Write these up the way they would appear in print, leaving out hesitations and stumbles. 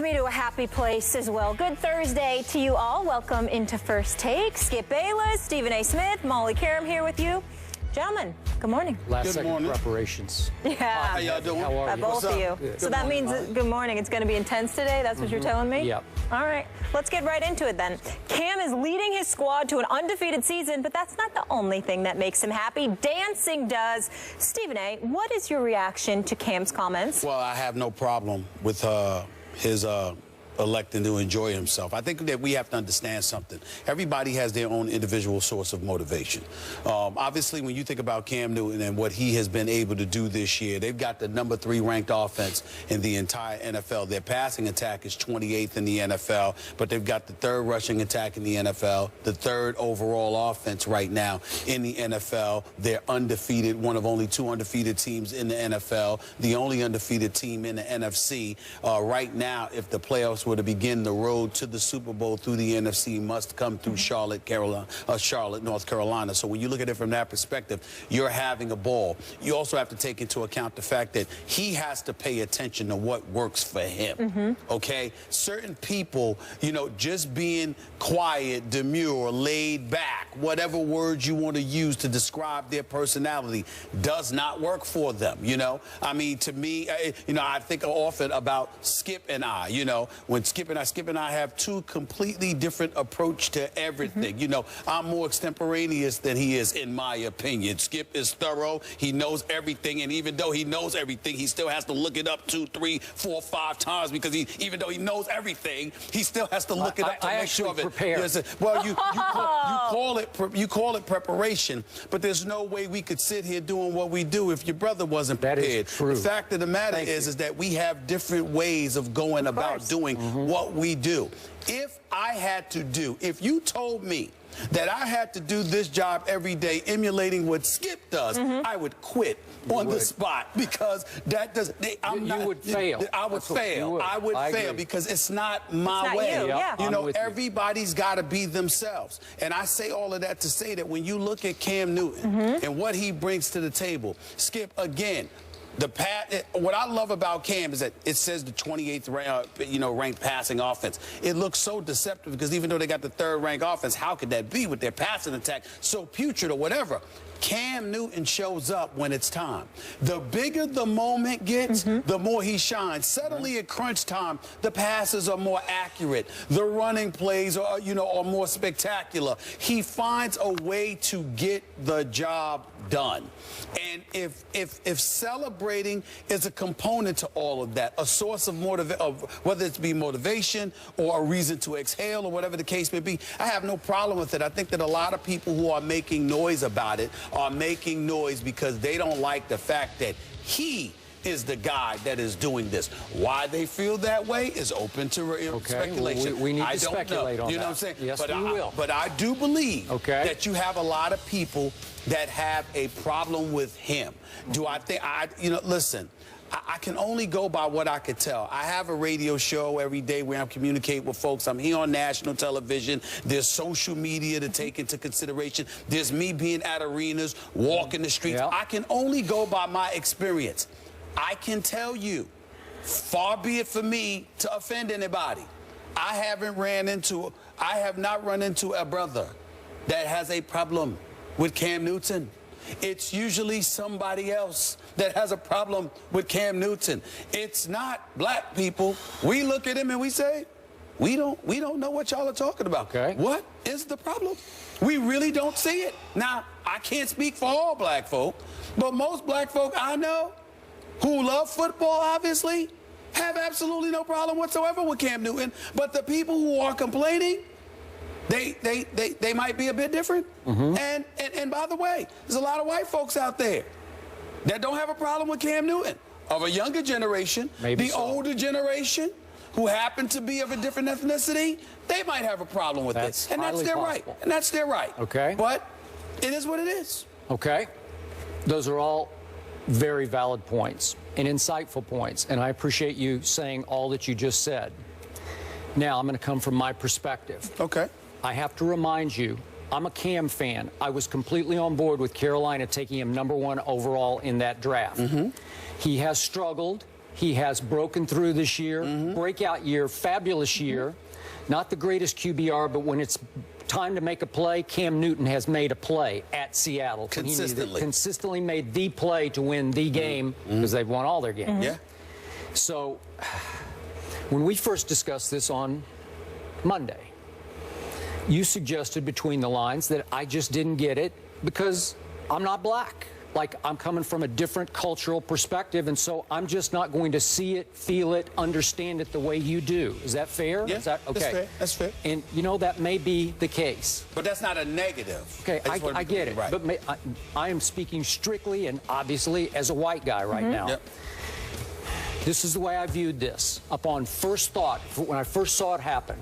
Me to a happy place as well. Good Thursday to you all. Welcome into First Take. Skip Bayless, Stephen A. Smith, Molly Karam here with you. Gentlemen, good morning. Last second preparations. Yeah. How y'all doing? How are you? Both of you. Good. So that means good morning. It's going to be intense today. That's what you're telling me? Yep. All right. Let's get right into it then. Cam is leading his squad to an undefeated season, but that's not the only thing that makes him happy. Dancing does. Stephen A., what is your reaction to Cam's comments? Well, I have no problem with his electing to enjoy himself. I think that we have to understand something. Everybody has their own individual source of motivation. Obviously, when you think about Cam Newton and what he has been able to do this year, they've got the #3 ranked offense in the entire NFL. Their passing attack is 28th in the NFL, but they've got the 3rd rushing attack in the NFL, the 3rd overall offense right now in the NFL. They're undefeated, one of only 2 undefeated teams in the NFL, the only undefeated team in the NFC. Right now, if the playoffs were to begin, the road to the Super Bowl through the NFC must come through Charlotte, North Carolina. So when you look at it from that perspective, you're having a ball. You also have to take into account the fact that he has to pay attention to what works for him. Okay? Certain people, you know, just being quiet, demure, laid back, whatever words you want to use to describe their personality does not work for them, you know? I mean, to me, you know, I think often about Skip and I, you know, when Skip and I have 2 completely different approach to everything. You know, I'm more extemporaneous than he is, in my opinion. Skip is thorough. He knows everything, and even though he knows everything, he still has to look it up 2, 3, 4, 5 times because even though he knows everything, he still has to look it up to make sure of it. Well, you call it preparation, but there's no way we could sit here doing what we do if your brother wasn't prepared. That is true. The fact of the matter is that we have different ways of going about doing what we do. If you told me that I had to do this job every day emulating what Skip does, I would quit on the spot because that doesn't. You would fail. I would fail. I would fail because it's not my way. You know, everybody's got to be themselves. And I say all of that to say that when you look at Cam Newton and what he brings to the table, Skip, again, what I love about Cam is that it says the 28th ranked passing offense. It looks so deceptive because even though they got the 3rd ranked offense, how could that be with their passing attack so putrid or whatever? Cam Newton shows up when it's time. The bigger the moment gets, the more he shines. Suddenly at crunch time, the passes are more accurate. The running plays are, are more spectacular. He finds a way to get the job done. And if celebrating is a component to all of that, a source of whether it's be motivation or a reason to exhale or whatever the case may be, I have no problem with it. I think that a lot of people who are making noise about it are making noise because they don't like the fact that he is the guy that is doing this. Why they feel that way is open to speculation. We need to speculate on that. You know what I'm saying? Yes, we will. But I do believe that you have a lot of people that have a problem with him. Do I think, listen, I can only go by what I could tell. I have a radio show every day where I'm communicating with folks. I'm here on national television. There's social media to take into consideration. There's me being at arenas, walking the streets. I can only go by my experience. I can tell you, far be it for me to offend anybody, I have not run into a brother that has a problem with Cam Newton. It's usually somebody else that has a problem with Cam Newton. It's not black people. We look at him and we say, we don't know what y'all are talking about. What is the problem? We really don't see it. Now, I can't speak for all black folk, but most black folk I know who love football, obviously, have absolutely no problem whatsoever with Cam Newton. But the people who are complaining, they might be a bit different. And by the way, there's a lot of white folks out there that don't have a problem with Cam Newton, of a younger generation, older generation, who happen to be of a different ethnicity, they might have a problem with this. And that's their right. And that's their right. But it is what it is. Those are all very valid points and insightful points, and I appreciate you saying all that you just said. Now, I'm going to come from my perspective. I have to remind you, I'm a Cam fan. I was completely on board with Carolina taking him #1 overall in that draft. He has struggled He has broken through this year, breakout year, fabulous year. Not the greatest QBR, but when it's time to make a play, Cam Newton has made a play at Seattle. Consistently. Consistently made the play to win the game because they've won all their games. Yeah. So when we first discussed this on Monday, you suggested between the lines that I just didn't get it because I'm not black. Like, I'm coming from a different cultural perspective, and so I'm just not going to see it, feel it, understand it the way you do. Is that fair? Yeah, Is that, okay. that's fair. That's fair. And, you know, that may be the case. But that's not a negative. Okay, I get it. Right. But I am speaking strictly and obviously as a white guy right now. Yep. This is the way I viewed this. Upon first thought, when I first saw it happen,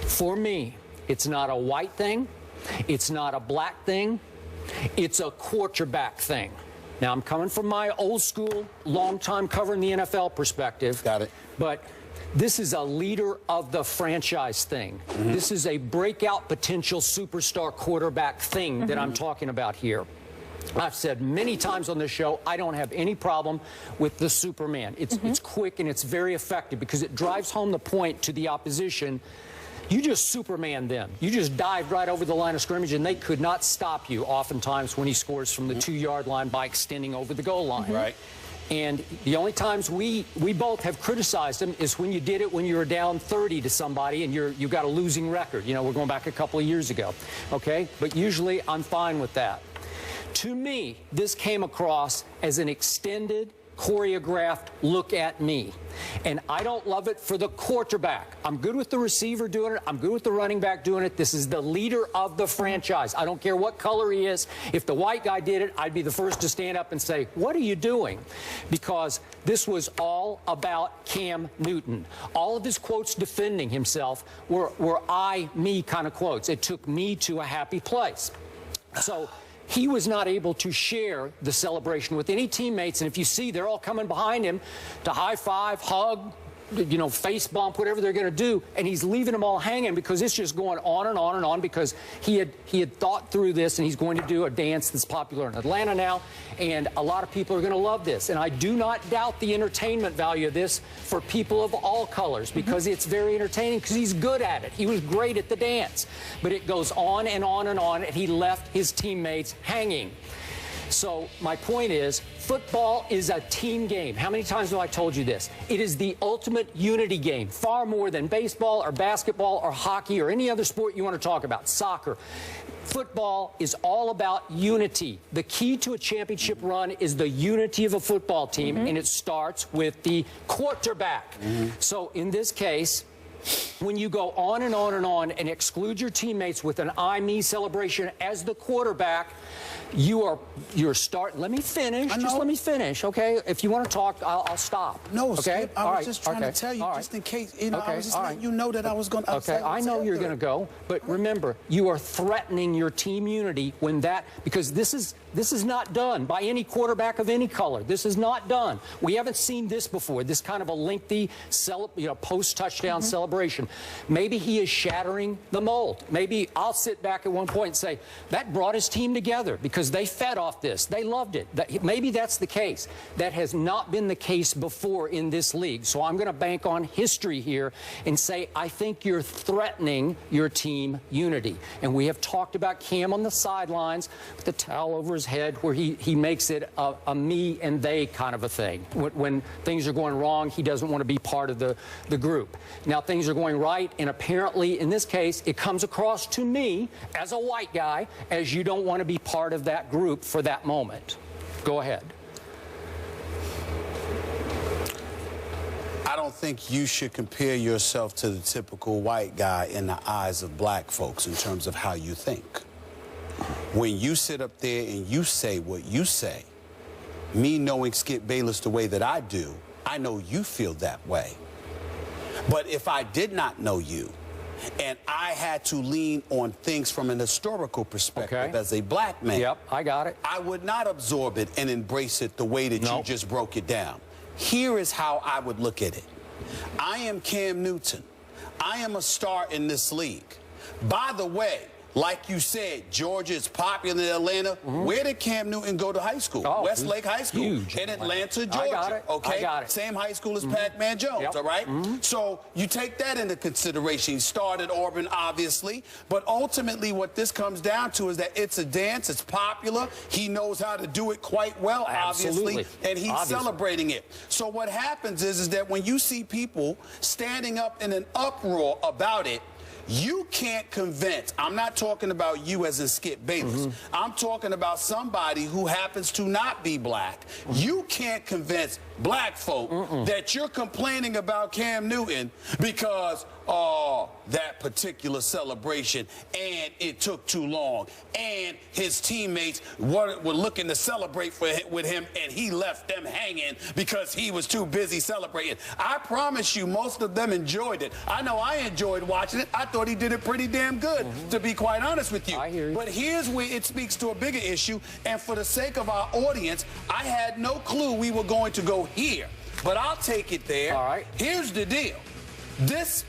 for me, it's not a white thing. It's not a black thing. It's a quarterback thing. Now, I'm coming from my old school, long time covering the NFL perspective. Got it. But this is a leader of the franchise thing. This is a breakout potential superstar quarterback thing that I'm talking about here. I've said many times on this show, I don't have any problem with the Superman. It's quick and it's very effective because it drives home the point to the opposition. You just Superman them. You just dived right over the line of scrimmage, and they could not stop you oftentimes when he scores from the 2-yard line by extending over the goal line. Right. And the only times we both have criticized him is when you did it when you were down 30 to somebody and you got a losing record. You know, we're going back a couple of years ago. Okay? But usually I'm fine with that. To me, this came across as an extended, choreographed look at me. And I don't love it for the quarterback. I'm good with the receiver doing it. I'm good with the running back doing it. This is the leader of the franchise. I don't care what color he is. If the white guy did it, I'd be the first to stand up and say, what are you doing? Because this was all about Cam Newton. All of his quotes defending himself were I, me kind of quotes. It took me to a happy place. So he was not able to share the celebration with any teammates. And if you see, they're all coming behind him to high five, hug, you know, face bump, whatever they're going to do. And he's leaving them all hanging because it's just going on and on and on because he had thought through this, and he's going to do a dance that's popular in Atlanta now. And a lot of people are going to love this. And I do not doubt the entertainment value of this for people of all colors because it's very entertaining because he's good at it. He was great at the dance. But it goes on and on and on, and he left his teammates hanging. So my point is, football is a team game. How many times have I told you this? It is the ultimate unity game, far more than baseball or basketball or hockey or any other sport you want to talk about, soccer. Football is all about unity. The key to a championship run is the unity of a football team, and it starts with the quarterback. So in this case, when you go on and on and on and exclude your teammates with an I, me celebration as the quarterback, you're let me finish. Just let me finish, okay? If you want to talk, I'll stop. No, okay? Skip, I was just trying to tell you, just in case, you know, I was just letting you know that I was going to. Okay, I know you're going to go, but remember, you are threatening your team unity when because this is not done by any quarterback of any color. This is not done. We haven't seen this before. This kind of a lengthy, post-touchdown celebration. Maybe he is shattering the mold. Maybe I'll sit back at one point and say that brought his team together because they fed off this. They loved it. Maybe that's the case. That has not been the case before in this league. So I'm going to bank on history here and say I think you're threatening your team unity. And we have talked about Cam on the sidelines with the towel over his head where he makes it a me and they kind of a thing. When things are going wrong, he doesn't want to be part of the group. Now things are going right, and apparently in this case it comes across to me as a white guy as you don't want to be part of that group for that moment. Go ahead. I don't think you should compare yourself to the typical white guy in the eyes of black folks in terms of how you think. When you sit up there and you say what you say, me knowing Skip Bayless the way that I do, I know you feel that way. But if I did not know you, and I had to lean on things from an historical perspective as a black man. Yep, I got it. I would not absorb it and embrace it the way that you just broke it down. Here is how I would look at it. I am Cam Newton. I am a star in this league. By the way, like you said, Georgia is popular in Atlanta. Where did Cam Newton go to high school? Oh, Westlake High School huge. in Atlanta, Georgia. I got it. Okay, I got it. Same high school as Pac-Man Jones. All right. So you take that into consideration. He started Auburn, obviously, but ultimately, what this comes down to is that it's a dance. It's popular. He knows how to do it quite well, obviously, and he's celebrating it. So what happens is that when you see people standing up in an uproar about it, you can't convince. I'm not talking about you as in Skip Bayless. I'm talking about somebody who happens to not be black. You can't convince black folk that you're complaining about Cam Newton because that particular celebration and it took too long and his teammates were looking to celebrate with him and he left them hanging because he was too busy celebrating. I promise you most of them enjoyed it. I know I enjoyed watching it. I thought he did it pretty damn good, to be quite honest with you. I hear you. But here's where it speaks to a bigger issue, and for the sake of our audience, I had no clue we were going to go here, but I'll take it there. All right. Here's the deal. This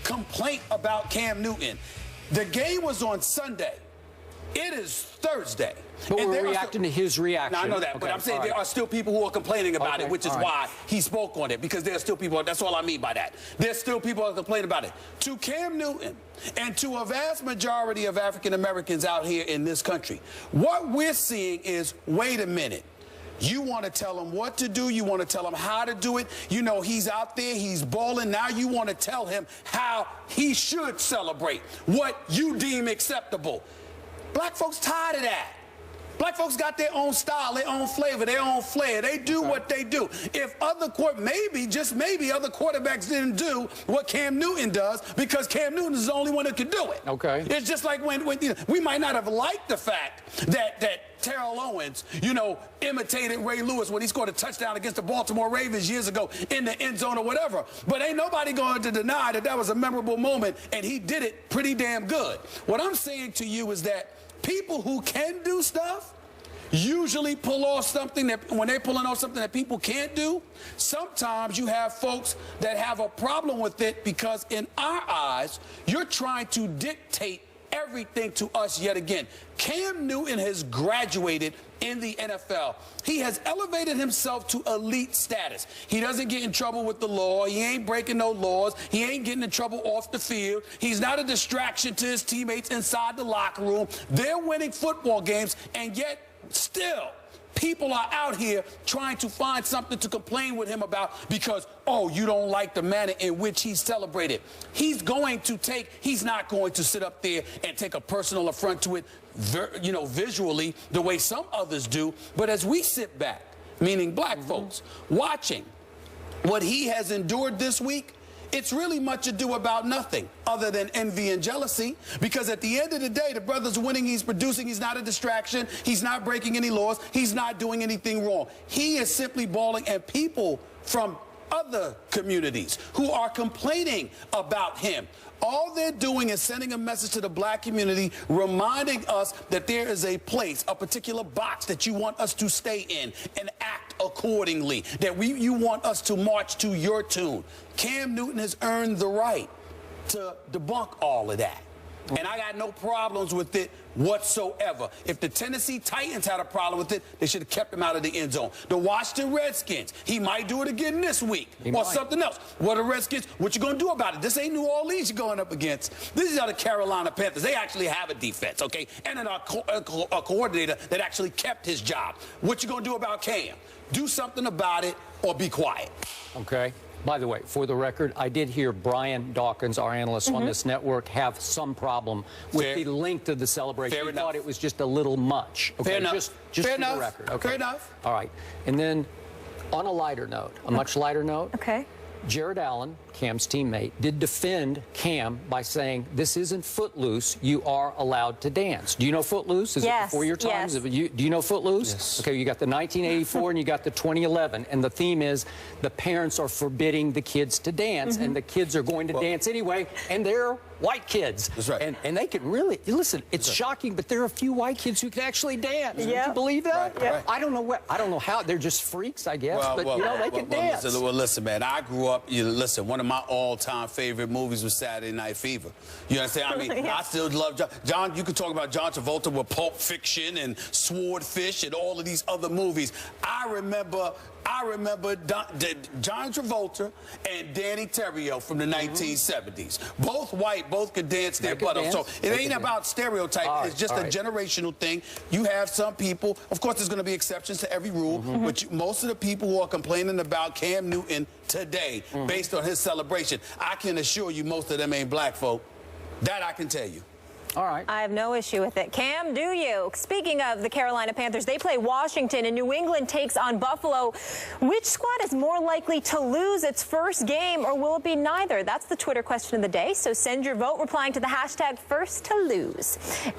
complaint about Cam Newton, the game was on Sunday. It is Thursday. But we're reacting to his reaction. Now, I know that, but I'm saying there are still people who are complaining about it, which is why he spoke on it, because there are still people, that's all I mean by that. There's still people who are complaining about it. To Cam Newton and to a vast majority of African Americans out here in this country, what we're seeing is, wait a minute. You want to tell him what to do. You want to tell him how to do it. You know, he's out there. He's balling. Now you want to tell him how he should celebrate, what you deem acceptable. Black folks tired of that. Black folks got their own style, their own flavor, their own flair. They do what they do. If maybe, just maybe, other quarterbacks didn't do what Cam Newton does because Cam Newton is the only one that could do it. Okay. It's just like when you know, we might not have liked the fact that Terrell Owens, you know, imitated Ray Lewis when he scored a touchdown against the Baltimore Ravens years ago in the end zone or whatever. But ain't nobody going to deny that that was a memorable moment, and he did it pretty damn good. What I'm saying to you is that people who can do stuff usually pull off something that, when they're pulling off something that people can't do, sometimes you have folks that have a problem with it because in our eyes, you're trying to dictate everything to us yet again. Cam Newton has graduated in the NFL. He has elevated himself to elite status. He doesn't get in trouble with the law. He ain't breaking no laws. He ain't getting in trouble off the field. He's not a distraction to his teammates inside the locker room. They're winning football games, and yet still people are out here trying to find something to complain with him about because, oh, you don't like the manner in which he's celebrated. He's not going to sit up there and take a personal affront to it, you know, visually the way some others do. But as we sit back, meaning black folks, watching what he has endured this week, it's really much ado about nothing other than envy and jealousy, because at the end of the day, the brother's winning, he's producing, he's not a distraction, he's not breaking any laws, he's not doing anything wrong. He is simply balling, and people from other communities who are complaining about him, all they're doing is sending a message to the black community, reminding us that there is a place, a particular box that you want us to stay in and act accordingly, that you want us to march to your tune. Cam Newton has earned the right to debunk all of that. And I got no problems with it whatsoever. If the Tennessee Titans had a problem with it, they should have kept him out of the end zone. The Washington Redskins, he might do it again this week or something else. What the Redskins, what you going to do about it? This ain't New Orleans you're going up against. These are the Carolina Panthers. They actually have a defense, okay? And a coordinator that actually kept his job. What you going to do about Cam? Do something about it or be quiet. Okay. By the way, for the record, I did hear Brian Dawkins, our analyst on this network, have some problem with the length of the celebration. He thought it was just a little much. Okay, Fair enough. Just Fair for enough. the record. Okay. Fair enough. All right. And then on a lighter note, a much lighter note. Okay. Jared Allen, Cam's teammate, did defend Cam by saying, this isn't Footloose, you are allowed to dance. Do you know Footloose? Is it before your time? Yes. Do you know Footloose? Yes. Okay, you got the 1984 and you got the 2011, and the theme is the parents are forbidding the kids to dance, and the kids are going to dance anyway, and they're white kids. That's right. And they can really, listen, it's shocking, but there are a few white kids who can actually dance. Yeah. Would you believe that? Right. I don't know how, they're just freaks, I guess, but you know, they can dance. Well, listen, man, I grew up, listen, one of my all-time favorite movies was Saturday Night Fever. You understand? I mean, I still love John. You could talk about John Travolta with Pulp Fiction and Swordfish and all of these other movies. I remember John Travolta and Danny Terrio from the 1970s. Both white, both could dance their butt off. So it ain't about stereotype. It's just a generational thing. You have some people, of course, there's going to be exceptions to every rule, but most of the people who are complaining about Cam Newton today, based on his celebration, I can assure you most of them ain't black folk. That I can tell you. All right. I have no issue with it. Cam, do you? Speaking of the Carolina Panthers, they play Washington and New England takes on Buffalo. Which squad is more likely to lose its first game, or will it be neither? That's the Twitter question of the day. So send your vote replying to the hashtag #FirstToLose.